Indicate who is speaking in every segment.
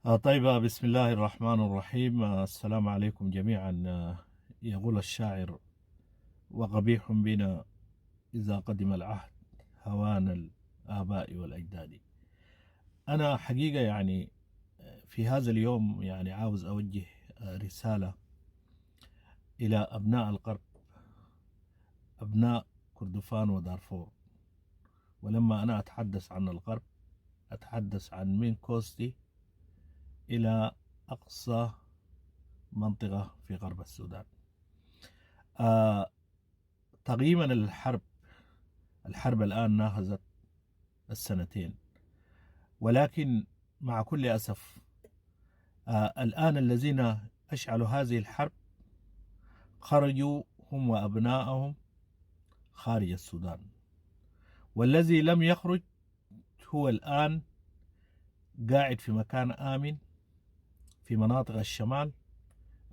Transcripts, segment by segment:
Speaker 1: طيب، بسم الله الرحمن الرحيم. السلام عليكم جميعا. يقول الشاعر: وقبيح بنا إذا قدم العهد هوان الآباء والأجداد. أنا حقيقة يعني في هذا اليوم يعني عاوز أوجه رسالة إلى أبناء الغرب، أبناء كردفان ودارفور. ولما أنا أتحدث عن الغرب أتحدث عن من كوستي إلى أقصى منطقة في غرب السودان. تقريبا الحرب الآن ناهزت السنتين، ولكن مع كل أسف الآن الذين أشعلوا هذه الحرب خرجوا هم وأبنائهم خارج السودان، والذي لم يخرج هو الآن قاعد في مكان آمن في مناطق الشمال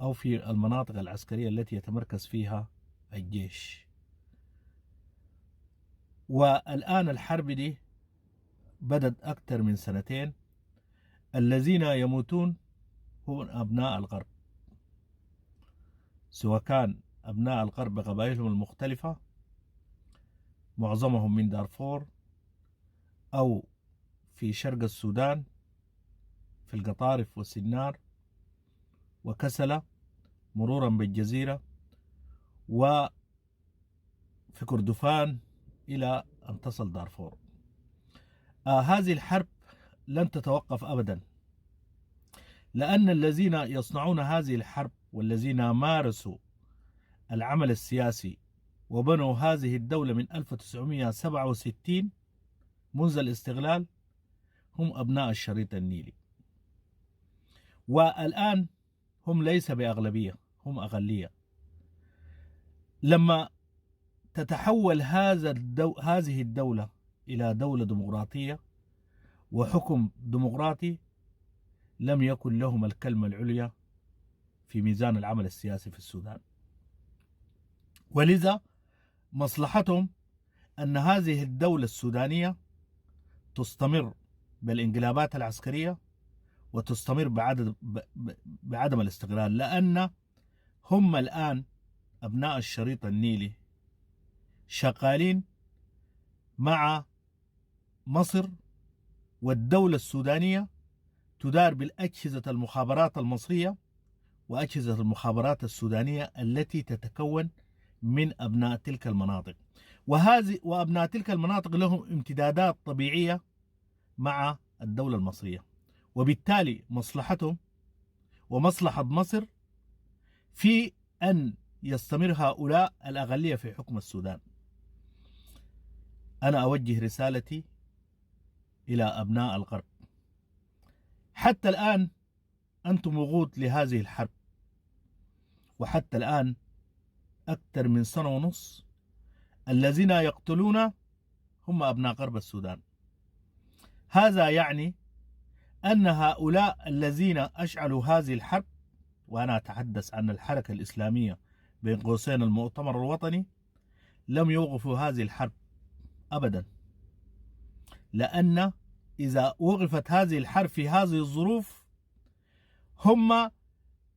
Speaker 1: أو في المناطق العسكرية التي يتمركز فيها الجيش. والآن الحرب دي بدت أكثر من سنتين. الذين يموتون هم أبناء الغرب، سواء كان أبناء الغرب بقبائلهم المختلفة، معظمهم من دارفور أو في شرق السودان في القطارف وسنار وكسلة مرورا بالجزيرة وفي كردفان إلى أن تصل دارفور. هذه الحرب لن تتوقف أبدا، لأن الذين يصنعون هذه الحرب والذين مارسوا العمل السياسي وبنوا هذه الدولة من 1967 منذ الاستغلال هم أبناء الشريط النيلي، والآن هم ليس بأغلبية، هم أقلية. لما تتحول هذه الدولة إلى دولة ديمقراطية وحكم ديمقراطي، لم يكن لهم الكلمة العليا في ميزان العمل السياسي في السودان، ولذا مصلحتهم أن هذه الدولة السودانية تستمر بالانقلابات العسكرية وتستمر بعدم الاستقلال، لأن هم الآن أبناء الشريط النيلي شغالين مع مصر، والدولة السودانية تدار بالأجهزة المخابرات المصرية وأجهزة المخابرات السودانية التي تتكون من أبناء تلك المناطق، وأبناء تلك المناطق لهم امتدادات طبيعية مع الدولة المصرية، وبالتالي مصلحتهم ومصلحة مصر في أن يستمر هؤلاء الأغلية في حكم السودان. أنا أوجه رسالتي إلى أبناء الغرب: حتى الآن أنتم وقود لهذه الحرب، وحتى الآن أكثر من سنة ونص الذين يقتلون هم أبناء غرب السودان. هذا يعني أن هؤلاء الذين أشعلوا هذه الحرب، وأنا أتحدث عن الحركة الإسلامية بين قوسين المؤتمر الوطني، لم يوقفوا هذه الحرب أبدا، لأن إذا وقفت هذه الحرب في هذه الظروف هم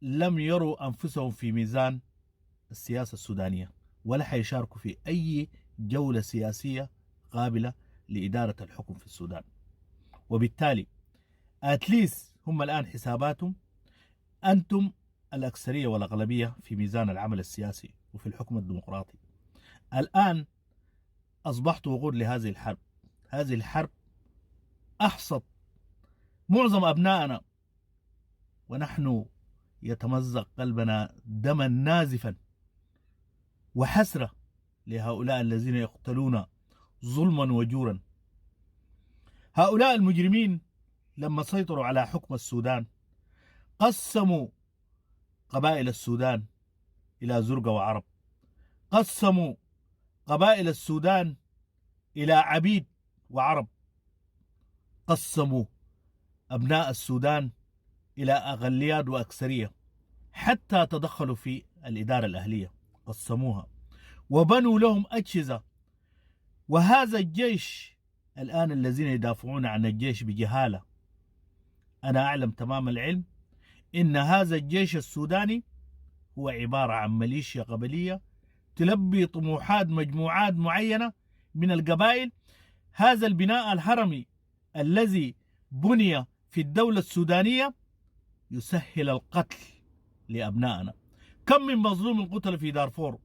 Speaker 1: لم يروا أنفسهم في ميزان السياسة السودانية، ولا حيشاركوا في أي جولة سياسية قابلة لإدارة الحكم في السودان. وبالتالي أتليس هم الآن حساباتهم أنتم الأكثرية والأغلبية في ميزان العمل السياسي وفي الحكم الديمقراطي. الآن أصبحت وقود لهذه الحرب. هذه الحرب أحصت معظم أبنائنا، ونحن يتمزق قلبنا دما نازفا وحسرة لهؤلاء الذين يقتلون ظلما وجورا. هؤلاء المجرمين لما سيطروا على حكم السودان قسموا قبائل السودان إلى زرقة وعرب، قسموا قبائل السودان إلى عبيد وعرب، قسموا أبناء السودان إلى أقليات وأكثرية، حتى تدخلوا في الإدارة الأهلية قسموها وبنوا لهم أجهزة. وهذا الجيش الآن الذين يدافعون عن الجيش بجهالة أنا أعلم تمام العلم إن هذا الجيش السوداني هو عبارة عن ميليشيا قبلية تلبي طموحات مجموعات معينة من القبائل. هذا البناء الهرمي الذي بني في الدولة السودانية يسهل القتل لأبنائنا. كم من مظلوم قتل في دارفور؟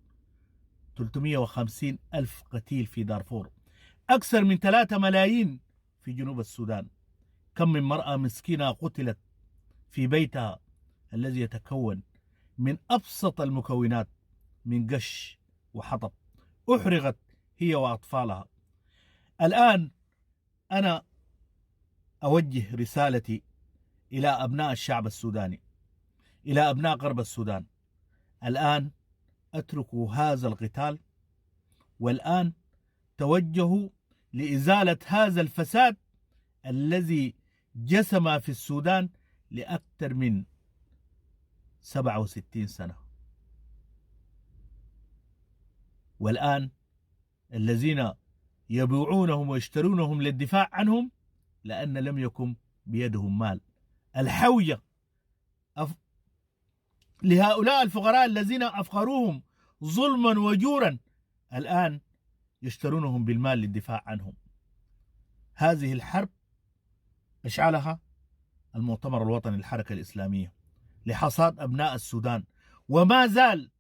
Speaker 1: 350 ألف قتيل في دارفور، أكثر من 3 ملايين في جنوب السودان. كم من مرأة مسكينة قتلت في بيتها الذي يتكون من أبسط المكونات من قش وحطب، أحرقت هي وأطفالها. الآن أنا أوجه رسالتي إلى أبناء الشعب السوداني، إلى أبناء غرب السودان. الآن اتركوا هذا القتال، والآن توجهوا لإزالة هذا الفساد الذي جسم في السودان لأكثر من 67 سنة. والآن الذين يبيعونهم ويشترونهم للدفاع عنهم لأن لم يكن بيدهم مال. الحوية لهؤلاء الفقراء الذين أفقروهم ظلما وجورا الآن يشترونهم بالمال للدفاع عنهم. هذه الحرب أشعلها المؤتمر الوطني للحركة الإسلامية لحصاد أبناء السودان، وما زال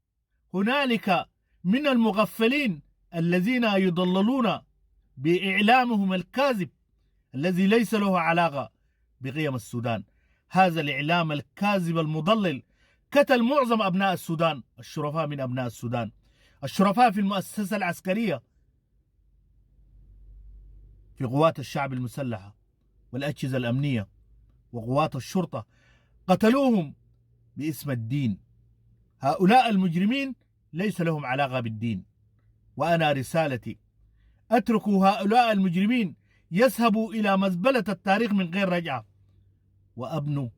Speaker 1: هنالك من المغفلين الذين يضللون بإعلامهم الكاذب الذي ليس له علاقة بقيم السودان. هذا الإعلام الكاذب المضلل قتل معظم أبناء السودان، الشرفاء من أبناء السودان، الشرفاء في المؤسسة العسكرية، في قوات الشعب المسلحة والأجهزة الأمنية وقوات الشرطة، قتلوهم باسم الدين. هؤلاء المجرمين ليس لهم علاقة بالدين. وأنا رسالتي اتركوا هؤلاء المجرمين يذهبوا إلى مزبلة التاريخ من غير رجعة، وأبنوا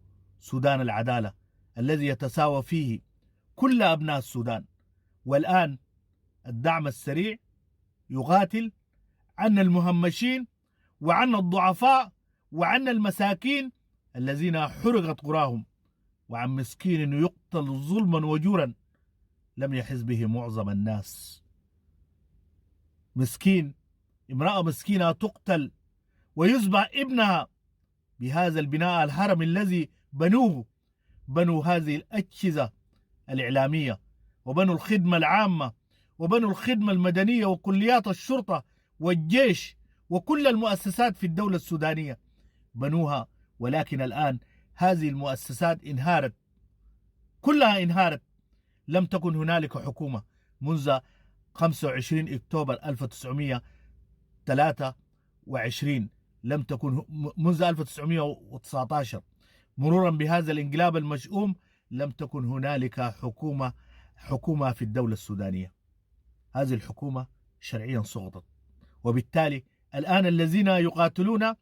Speaker 1: سودان العدالة الذي يتساوى فيه كل أبناء السودان. والآن الدعم السريع يقاتل عن المهمشين وعن الضعفاء وعن المساكين الذين حرقت قراهم، وعن مسكين يقتل ظلما وجورا لم يحس به معظم الناس. مسكين، امرأة مسكينة تقتل ويذبح ابنها بهذا البناء الهرم الذي بنوا هذه الأجهزة الإعلامية، وبنوا الخدمة العامة، وبنوا الخدمة المدنية، وكليات الشرطة والجيش وكل المؤسسات في الدولة السودانية بنوها. ولكن الآن هذه المؤسسات انهارت، كلها انهارت. لم تكن هنالك حكومة منذ 25 أكتوبر 1923، لم تكن منذ 1919 مرورا بهذا الانقلاب المشؤوم، لم تكن هنالك حكومة في الدولة السودانية. هذه الحكومة شرعيا سقطت. وبالتالي الآن الذين يقاتلون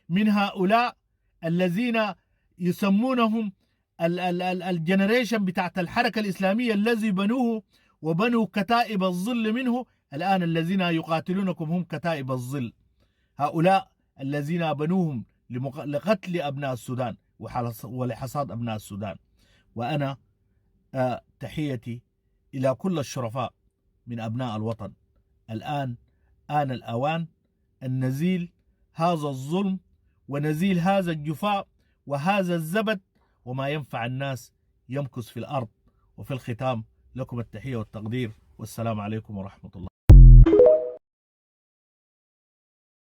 Speaker 1: من هؤلاء الذين يسمونهم الجنريشن بتاعت الحركة الإسلامية الذي بنوه وبنوا كتائب الظل منه، الآن الذين يقاتلونكم هم كتائب الظل. هؤلاء الذين بنوهم لقتل أبناء السودان ولحصاد أبناء السودان. وأنا تحيتي إلى كل الشرفاء من أبناء الوطن. الآن آن الأوان أن نزيل هذا الظلم ونزيل هذا الجفاء وهذا الزبد، وما ينفع الناس يمكث في الأرض. وفي الختام لكم التحية والتقدير، والسلام عليكم ورحمة الله.